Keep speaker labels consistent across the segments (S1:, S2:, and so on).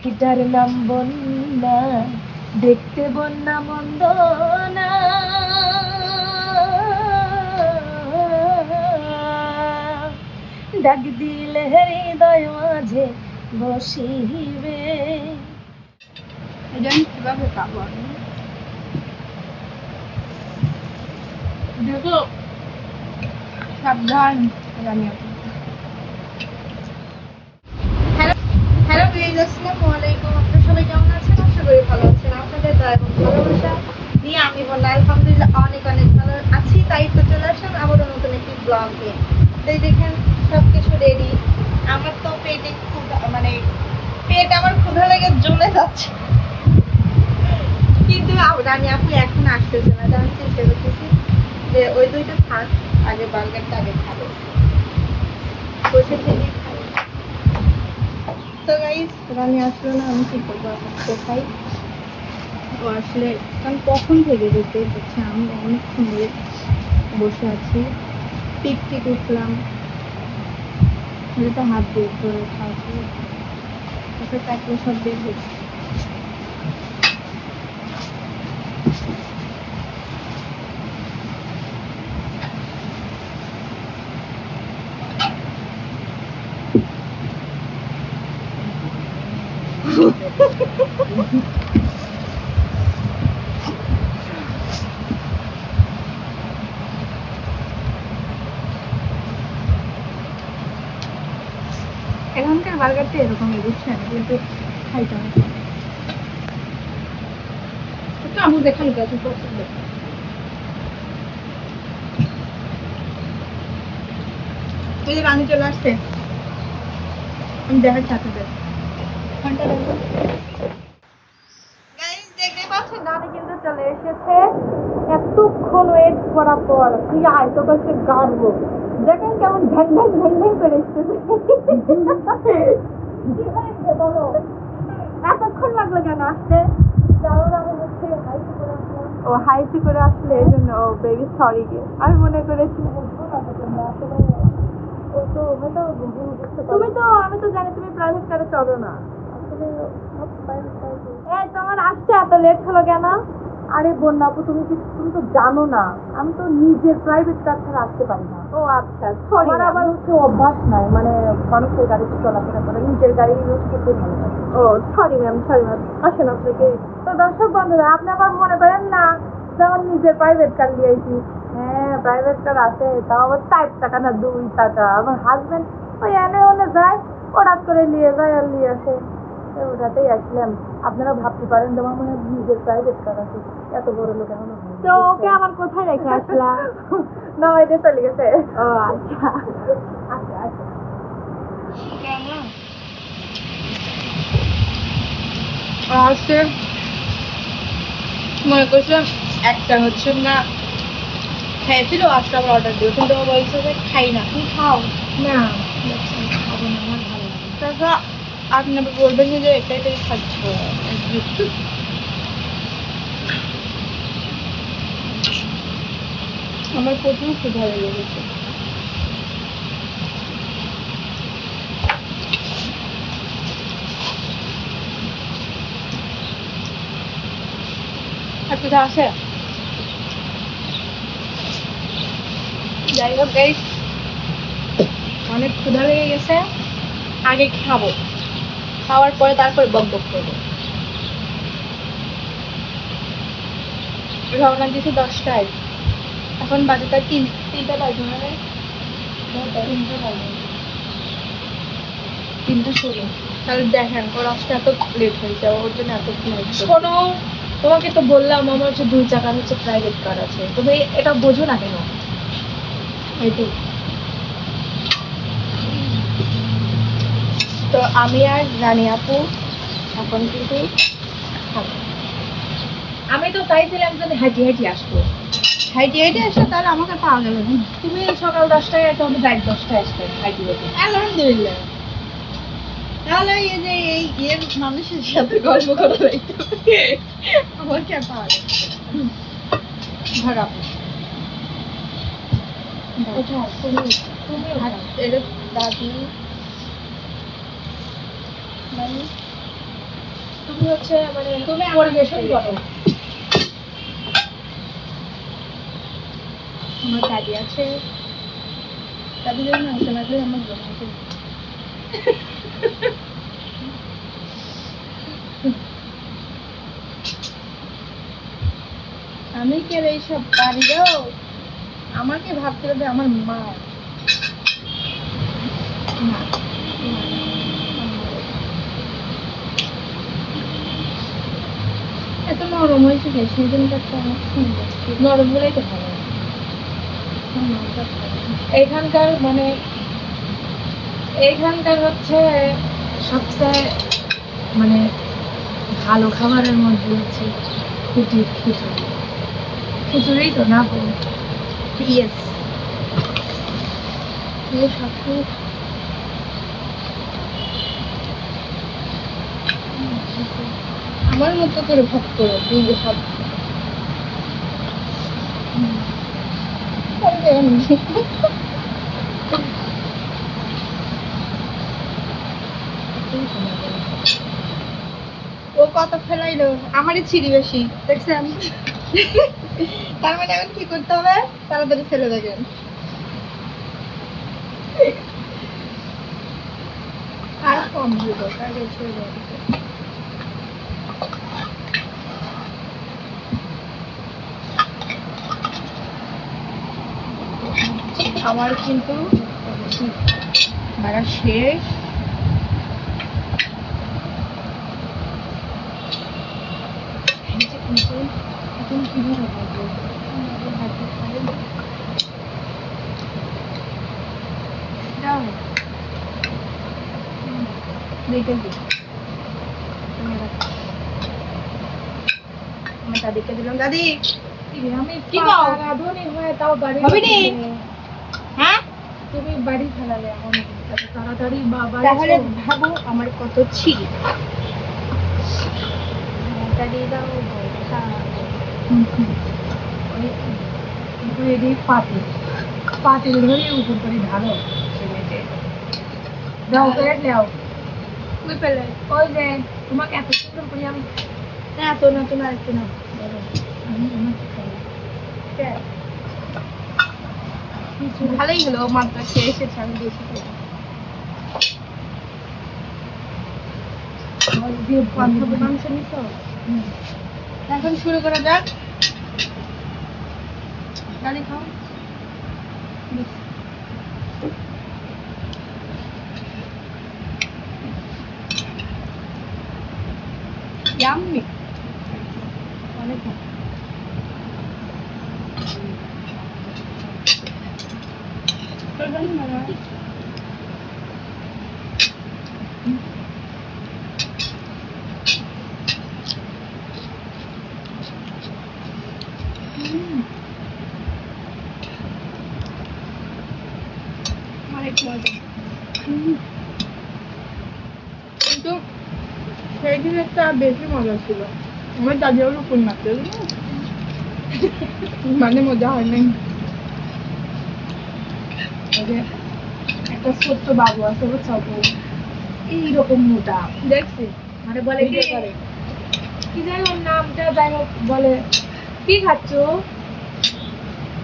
S1: পাখিটার নাম বন্যা, দেখতে বন্যা মন্দ না, ডাক দিলে হৃদয় মাঝে বসিবে।
S2: কিভাবে খাবো দেখো, সাবধান। হ্যালো গাইস, আসসালামু আলাইকুম। আপনারা সবাই কেমন আছেন? আশা করি ভালো আছেন। আপনাদের দয়া এবং ভালোবাসা নিয়ে আমি বললাম আলহামদুলিল্লাহ অনেক অনেক ভালো আছি। তাই তো চলে আসলাম আবারও নতুন একটি ব্লগ নিয়ে। তাই দেখেন সবকিছু রেডি। আমার তো পেটে মানে পেট আমার ক্ষুধা লেগে জমে যাচ্ছে, কিন্তু রানী আপনি এখন আসতেছে না। আমি চেষ্টা করতেছি যে ওই দুইটা থাক, আগে বার্গারটা আগে খাবো, বসে থেকে খাবো। তো গাইস রানী আসলো না, আমি কি করবো? এখন কোথায় ও আসলে কারণ কখন থেকে দেখতে হচ্ছে আমি অনেকক্ষণ ধরে বসে আছি। টিক উঠলাম, তো হাত বের করে খাচ্ছি, তারপরে প্যাকেট সব বের হচ্ছে। এখনকার বার্গারটা এরকমই, বুঝছেন? কিন্তু খাইতে হবে একটু আমু দেখাই গেছে পছন্দ। এই যে রানী চলে আসছে, আমি দেখাচ্ছি আপনাদের। দেখতে পাচ্ছেন রানী কিন্তু চলে এসেছে। এতক্ষণ ওয়েট করার পর তুই আয়, তো কাছে গাড়বো। দেখেন কেমন ঢ্যাং ঢ্যাং ঢ্যাং ঢ্যাং করে এসেছে। বলো এতক্ষণ লাগলো কেন আসতে? ও হাইটি করে আসলে এই জন্য ও বেবি সরি গে আমি মনে করেছি। তুমি তো আমি তো জানি তুমি প্রাইভেট কারে চলো না। এই তোমার আসতে এত লেট হলো কেন? আরে বন্যা আপু, তুমি তো জানো না আমি তো নিজের প্রাইভেট কার ছাড়া আসতে পারি না। ও আচ্ছা, সরি। আমার আবার হচ্ছে অভ্যাস নাই, মানে মানুষের গাড়িতে চলাফেরা করে, নিজের গাড়ি ইউজ করতে ভালো লাগে। ও সরি ম্যাম, সরি ম্যাম। আসেন আপনাকে। তো দর্শক বন্ধুরা, আপনি আবার মনে করেন না যেমন নিজের প্রাইভেট কার নিয়েছি। হ্যাঁ প্রাইভেট কার আছে, তাও আবার 4 টাকা না 2 টাকা। আমার হাজবেন্ড ওই এনে ওনে যায়, হঠাৎ করে নিয়ে যায় আর নিয়ে আসে, ওটাতেই আসলাম। আপনারা ভাবতে পারেন তোমার মনে হয় নিজের প্রাইভেট কার আছে, এত বড় লোক এখনো। তো ওকে আবার কোথায় রেখে আসলা? না এটা চলে গেছে। ও আচ্ছা আচ্ছা আচ্ছা। আসছে মনে করছিলাম একটা হচ্ছে না খেয়েছিল, আসলে আবার অর্ডার দিও, কিন্তু ও বলছে যে খাই না। তুমি খাও না, খাবো না, আমার ভালো লাগে। তারপর আপনি আবার বলবেন যে এটাই খাচ্ছ। আমার প্রচুর ক্ষুধা লেগে গেছে। আর ক্ষুধা আছে? যাই হোক গাইস, অনেক ক্ষুধা লেগে গেছে, আগে খাবো, খাওয়ার পরে তারপরে বক বক করবো। রওনা দিয়েছি 10টায়, এখন বাজে তার 3টা বাজে, মানে 3টা 16। তাহলে দেখেন ওর আসতে এত লেট হয়েছে, ওর জন্য এত শোনো, তোমাকে তো বললাম আমার হচ্ছে 2 চাকার হচ্ছে প্রাইভেট কার আছে, তুমি এটা বোঝো না কেন? এইটাই তো আমি আর রানী আপু এখন কিন্তু খাবো। আমি তো চাইছিলাম যে হাঁটি হাঁটি আসবো, হাইটি আসলে তাহলে আমাকে পাওয়া যাবে না। তুমি সকাল 10টায় তো আমি রাত 10টায় আসবে হাইটি হাইটি। আলহামদুলিল্লাহ, তাহলে এই যে এই ইয়ের মানুষের সাথে গল্প করা যাইতো, আমাকে আর পাওয়া যাবে না। তুমি এটা দাদি মানে
S1: তুমি হচ্ছে মানে
S2: তুমি আমার
S1: পরিবেশন
S2: সাথে
S1: করো।
S2: আমার দাদি আছে, দাদি যদি মাংস না খেলে আমার জমাতে আমি কে এইসব পারি গো, আমাকে ভাবতে হবে আমার মা। না, এত নরম হয়েছে যে সেদিনটা তো অনেক সুন্দর,
S1: নরম হলেই তো ভালো। এইখানকার মানে এইখানকার হচ্ছে সবচেয়ে মানে ভালো খাবারের মধ্যে হচ্ছে খুঁটির খিচুড়ি। খিচুড়ি তো না বলে
S2: ইয়েস, আমার মতো করে ভাগ করো দুই ভাগ। ও কত ফেলাইলো, আমারই ছিড়ি বেশি দেখছেন। তার মানে এখন কি করতে হবে, তাড়াতাড়ি ফেলে দেবেন। আর কম দিব, আগে ছেড়ে দেবো। আমার কিন্তু বাড়া শেষ। এখন কিভাবে করবো, দেখে দিই আমার দাদিকে দিলাম। দাদি
S1: আমি
S2: কি কও?
S1: রাঁধুনি হয়ে তাও বাড়ি
S2: হবে নি? হ্যাঁ,
S1: তুমি বাড়ি ফেলালে এখন এত তাড়াতাড়ি বাবা
S2: তাহলে ভাবো আমার কত ছিল। দাদি দাও বলছা
S1: কিন্তু এটি পাতিল ধরে উপর করে ঢালো ছেলেকে দাও করে দাও।
S2: তুই পেলে
S1: ওই যে তোমাকে এত সুন্দর করে আমি
S2: না তো না, তুমি আরেকটু না
S1: আমি আমাকে খাই
S2: ভালোই হলো, মাত্র খেয়ে এসেছে, আমি বেশি খাই। বান্ধবী মাংস নিত। এখন শুরু করা যাক। দাদি খাও। ইয়াম্মি, অনেক ভালো। অনেক মজা। কিন্তু সেই দিন একটা বেশি মজা ছিল, আমার দাদি ওর উপর মারতে মানে মজা হয় নাই।
S1: ওই যে একটা ছোট্ট বাবু আছে বুঝছো এইরকম মোটা
S2: দেখছি
S1: মানে বলে কি
S2: ভিডিও করে।
S1: কি যাই ওর নামটা যাই হোক বলে কি খাচ্ছ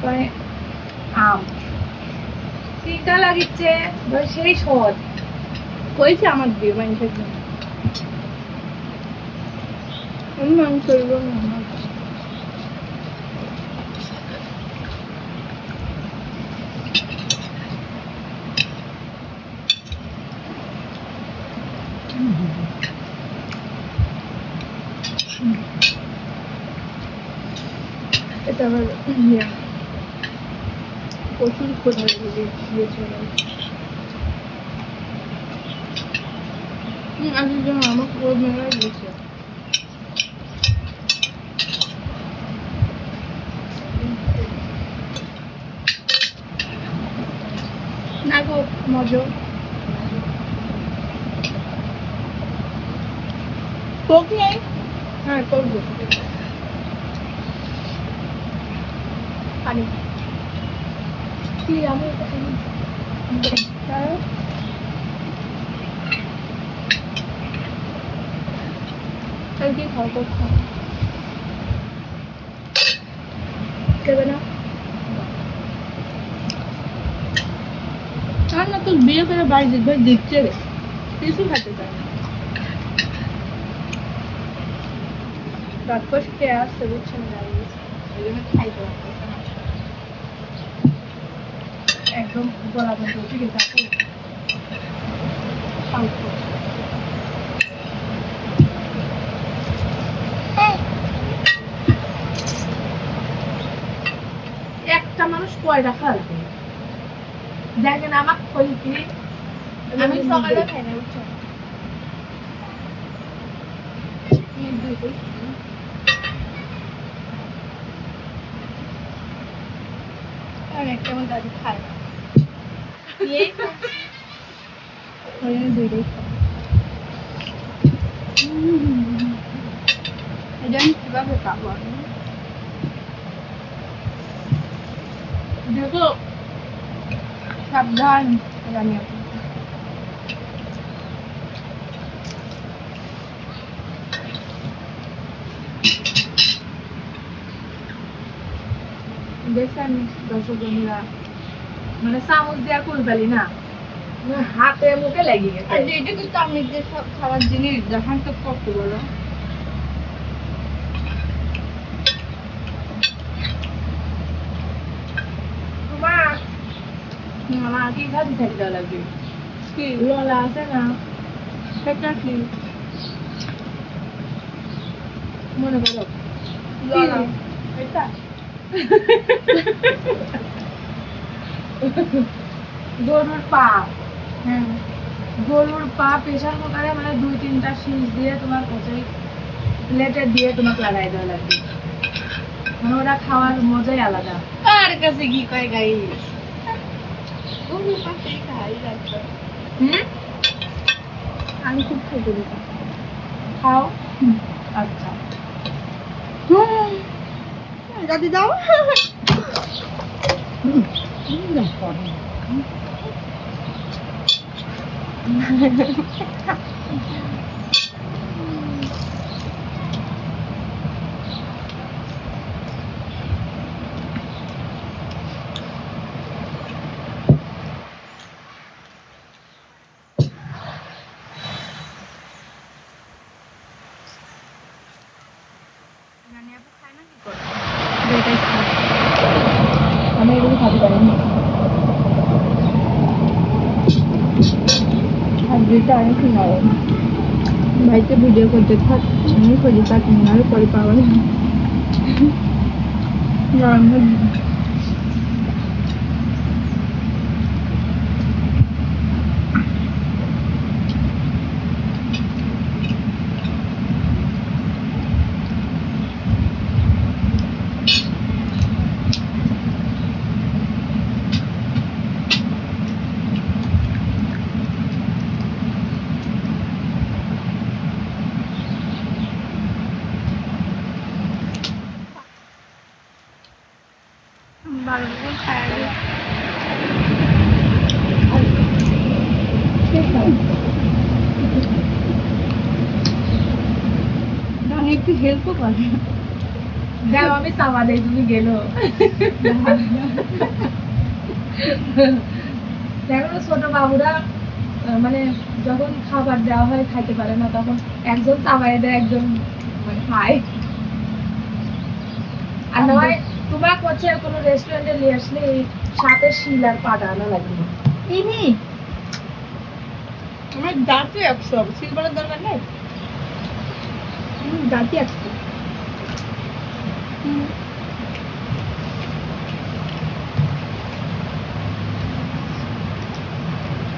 S1: মানে আম টিকা লাগিচ্ছে বলে সেই সহজ
S2: হয়েছে আমার দিয়ে মানুষের জন্য। আমি মাংস এগুলো না। এটা আবার প্রচুর কোথায় দিয়েছিল। আজকের জন্য আমার ক্রোধ মেলা দিয়েছে। না গো মজা কোক নেই। হ্যাঁ করবো পানি।
S1: কি আমি এটা খাই তাহলে কি খাও তো খাও দেবে না আর না তোর বিয়ে করে বাড়ি যেতে দিচ্ছে রে কিছু খেতে চায় না রাক্ষস খেয়ে আসছে বুঝছেন দাঁড়িয়ে ওই জন্য খাইতে পারতেছে না একদম গলা বন্ধ ঠিক আছে আপু একটা মানুষ কয়টা খাবে দেখেন আমার কই কি আমি সকালে খাই না বুঝছো আর একটা আমার দাদি খায় না দুইটাই খায় এটা আমি কিভাবে খাবো আমি দেখো সাবধান জানি আপনি দেখছেন দর্শক বন্ধুরা মানে চামচ দিয়ে আর কুল পেলি না হাতে মুখে লেগে গেছে এটা কিন্তু আমি যে সব খাবার জিনিস দেখান তো কত বড় আমার কি খাবি থাকি দেওয়া লাগবে কি ললা আছে না সেটা কি মনে করো ললা এটা গরুর পা হ্যাঁ গরুর পা প্রেশার কুকারে মানে 2-3টা শীষ দিয়ে তোমার কচুরি প্লেটে দিয়ে তোমাকে লাগাই দেওয়া লাগবে মানে ওরা খাওয়ার মজাই আলাদা কার কাছে কি কয় গাইস গরুর পাশে খাই রাখতো আমি খুব খেতে দিতাম খাও আচ্ছা দাদি দাও আমি এগুলো খাতে পারিনি আর দুইটা অনেক নরম ভাইতে ভিডিও করতে থাক আমি খুঁজে থাকি আর পরে পাওয়া নরম একটু হেল্পও করে দাও আমি চাওয়া দেই তুমি গেলো দেখো ছোট বাবুরা মানে যখন খাবার দেওয়া হয় খাইতে পারে না তখন একজন চাওয়াই দেয় একজন মানে খায় আর নয় তোমার করছে কোনো রেস্টুরেন্টে নিয়ে আসলে সাথে শিল আর পাটা আনা লাগবে ইনি আমার দাঁতে 100 সিলভারের দরকার নেই দাঁতে 100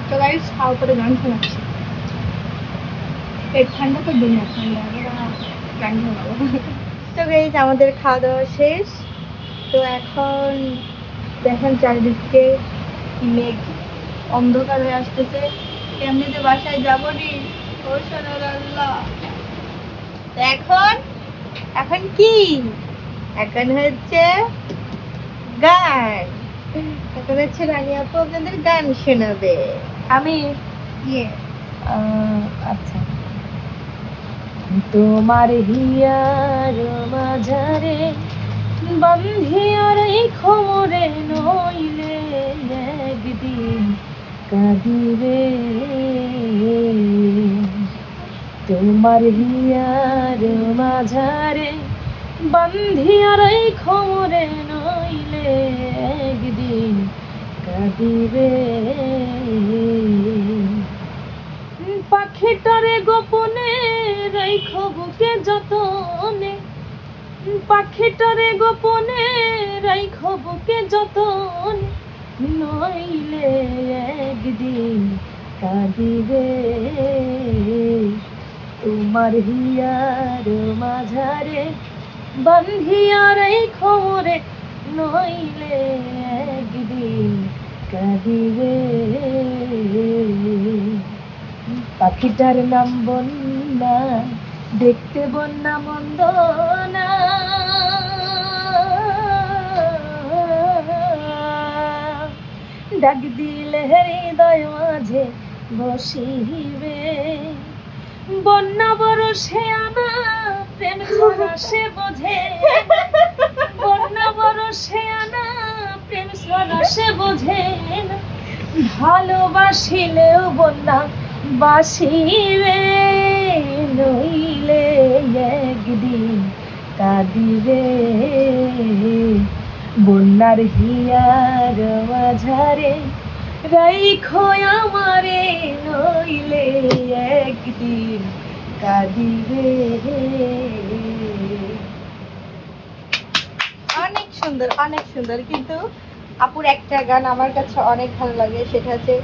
S1: তো গাইস খাওয়ার পরে গান শোনাচ্ছি পেট ঠান্ডা তো দুনিয়া ঠান্ডা গান শোনাবো তো গাইস আমাদের খাওয়া দাওয়া শেষ তো এখন দেখেন চারিদিকে মেঘ অন্ধকার হয়ে আসতেছে এমনিতে বাসায় যাবো নি ও সোনার আল্লাহ এখন এখন কি এখন হচ্ছে গান এখন হচ্ছে রানী আপু আপনাদের গান শোনাবে আমি আচ্ছা
S2: তোমার হিয়ার মাঝারে বান্ধিয়া রাইখো মোরে, নইলে একদিন কাঁদিবে। তোমার হিয়ার মাঝারে বান্ধিয়া রাইখো মোরে, নইলে একদিন কাঁদিবে। পাখিটারে গোপনে রাইখো বুকে যতনে, পাখিটারে গোপনে রাইখো বুকে যতনে, নইলে একদিন কাঁদিবে। তোমার হিয়ার মাঝারে বান্ধিয়া রাইখো মোরে, নইলে একদিন কাঁদিবে। পাখিটার নাম বন্যা, দেখতে বন্যা মন্দ না, ডাক দিলে হৃদয় মাঝে বসিবে। বন্যা বরষে আনা, প্রেম ছড়া সে বোঝে, বন্যা বরষে আনা, প্রেম ছড়া সে বোঝে না। ভালোবাসিলেও বন্যা বাসিবে, নইলে একদিন কাঁদিবে। বন্যার হিয়ার মাঝারে রাইখো আমারে, নইলে একদিন কাঁদিবে।
S1: অনেক সুন্দর, অনেক সুন্দর। কিন্তু আপুর একটা গান আমার কাছে অনেক ভালো লাগে, সেটা হচ্ছে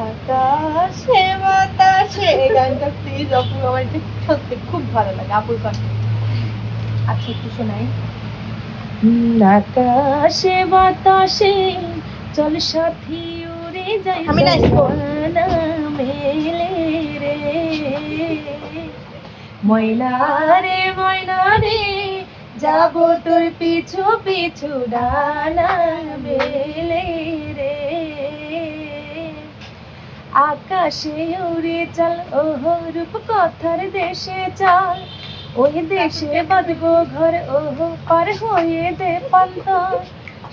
S1: আকাশে বাতাসে। এই গানটা প্লিজ আপু, আমার এটা সত্যি খুব ভালো লাগে আপুর গান। আচ্ছা একটু শোনাই।
S2: আকাশে বাতাসে চল সাথী উড়ে যাই,
S1: আমি না
S2: জানা মেলে রে। ময়না রে ময়না রে, যাবো তোর পিছু পিছু, ডানা মেলে রে। আকাশে উড়ে চল, ওহো রূপ কথার দেশে চল, ওই দেশে বাঁধবো ঘর, ওহো পার হয়ে দে পান্তর।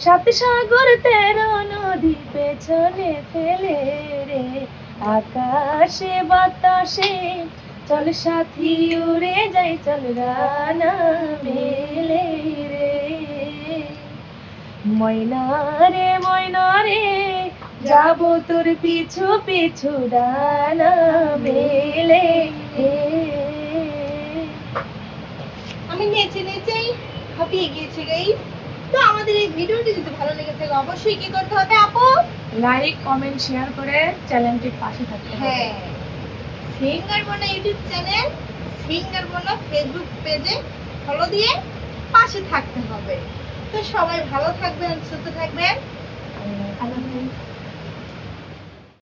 S2: সাত সাগর 13 নদী পেছনে ফেলে রে। আকাশে বাতাসে চল সাথী উড়ে যাই, চল ডানা মেলে রে। ময়না রে, যাবো তোর পিছু পিছু, ডানা মেলে রে।
S1: আমি নেচে নেচেই হাঁপিয়ে গিয়েছি গাইস। তো আমাদের এই ভিডিওটি যদি ভালো লেগে থাকে অবশ্যই কি করতে হবে আপু?
S2: লাইক কমেন্ট শেয়ার করে চ্যানেলটির পাশে থাকতে হবে।
S1: হ্যাঁ, সিঙ্গার বোনা ইউটিউব চ্যানেল, সিঙ্গার বোনা ফেসবুক পেজে ফলো দিয়ে পাশে থাকতে হবে। তো সবাই ভালো থাকবেন, সুস্থ থাকবেন।
S2: আল্লাহ হাফেজ।